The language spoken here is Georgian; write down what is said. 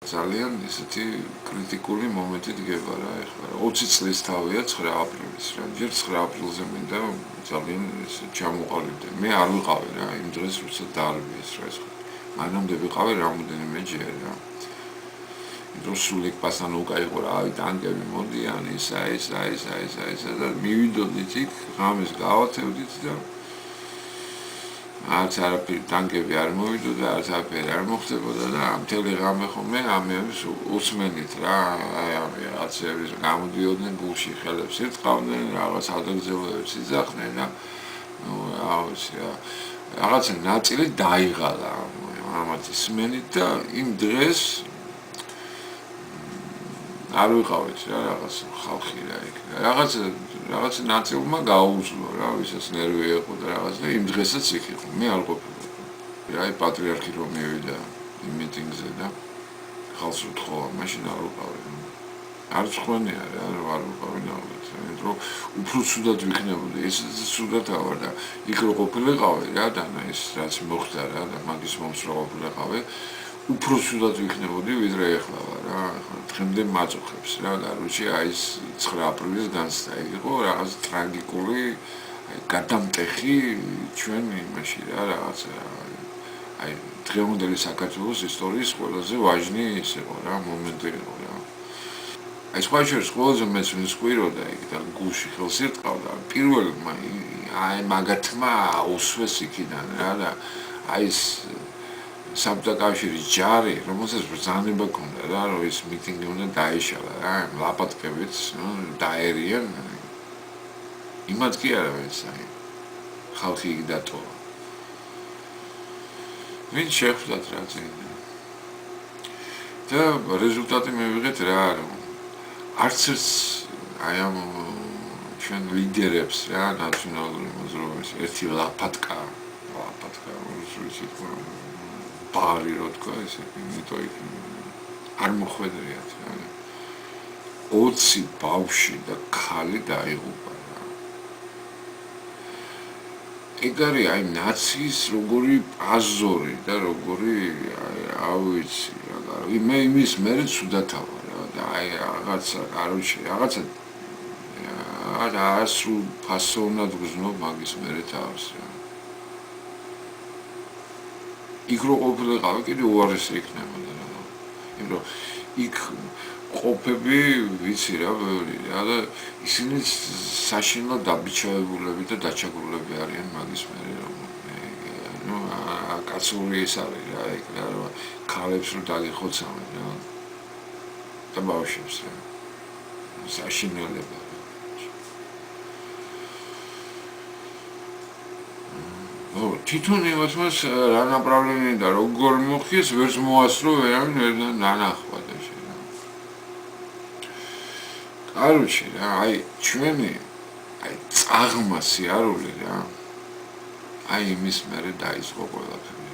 ძალიან ისეთი კრიტიკული მომენტი დგება რა ეხლა 20 წლის თავია 9 აპრილის რა ჯერ 9 აპრილზე მინდა ძალიან ჩამოყალიბდე მე არ ვიყავი რა იმ დროს როცა დაარბიეს რა ეს მანამდე ვიყავი რამოდენიმე ჯერ რა რუსული პასანო გაიყო რა აი ტანკები მოდიან ისა და მივიდოდით იქ ღამეს გავაცევდით და არც არაფერი ტანკები არ მოვიდოდა, არც არაფერი არ მოხდებოდა და მთელი ღამე ხოლმე ამებს უსმენით რა, აი ამ რაღაცების გამოდიოდნენ გულში, ხელებს ირწყავდნენ, რაღაც ადრგზელოებს იძახდნენ და რაღაცა ნაწილი დაიღალა ამათ ისმენით და იმ დღეს არ ვიყავით რა რაღაც ხალხი რა იქ რაღაც ნაწილმა გაუძლო რა ვისაც ნერვი ეყო და რაღაც და იმ დღესაც იქ იყო მე არ ყოფილიყო აი პატრიარქი რომ მივიდა იმ მიტინგზე და ხალხს უთხოვა მაშინ არ ვიყავი არ ცხონია რა არ ვიყავი ნამდვილად რომ უფრო ცუდად ვიქნებოდი ესეც ცუდად ავარ და იქ რო ყოფილიყავი რა და ეს რაც მოხდა რა და მაგის მომსრო ყოფილიყავი უფრო ცუდად ვიქნებოდი ვიდრე ეხლა რა დღემდე მაწუხებს რა გარუჩი აი ეს 9 აპრილის განცდა იყო რაღაც ტრაგიკული გადამტეხი ჩვენ იმაში რა რაღაც აი დღევანდელი საქართველოს ისტორიის ყველაზე ვაჟნი ის იყო რა მომენტი იყო რა აი სხვა შორის ყველაზე მეც ვინც ყვიროდა იქ და გულში ხელს ირტყავდა პირველ აი მაგათმა უსვეს იქიდან რა და აი ეს საბჭოთა კავშირის ჯარი, რომელსაც ბრძანება ქონდა რა, რომ ეს მიტინგი უნდა დაეშალა რა, ლაპატკებით დაერიან. იმათ კი არა ეს აი ხალხი იქ დატოვა. ვინ შეხვდათ რა წინ. და რეზულტატი მივიღეთ რა, რომ არც ერთ აი ამ ჩვენ ლიდერებს რა, ნაციონალური მოძრაობის ერთი ლაპატკა რუსულში ბარი რო თქვა ესე იმიტომ იქ არ მოხვედრიათ რა 20 ბავშვი და ქალი დაიღუპა რა ეგ არის აი ნაციის როგორი პაზორი და როგორი ავიცი რა მე იმის მერე ცუდათავა რა და აი რაღაცა რაღაცა ასრულ ფასოვნად გზნობ მაგის მერე თავს რა იქ რო ყოფილიყავი კიდე უარესი იქნებოდა რა იმიტომ იქ ყოფები ვიცი რა ბევრი რა და ისინი საშინლო დაბიჩავებულები და დაჩაგრულები არიან მაგის მერე რომ ნუ კაცური ეს არის რა იქ რა ქალებს რო დაგიხოცავენ რა და ბავშვებს რა საშინელება თვითონ იმას რა ნაპრავლენი და როგორ მოხდეს ვერც მოასწრო ვერავინ ვერ ნანახვა და შენა. კაროჩი რა აი ჩვენი აი წაღმა სიარული რა აი იმის მერე დაიწყო ყველაფერი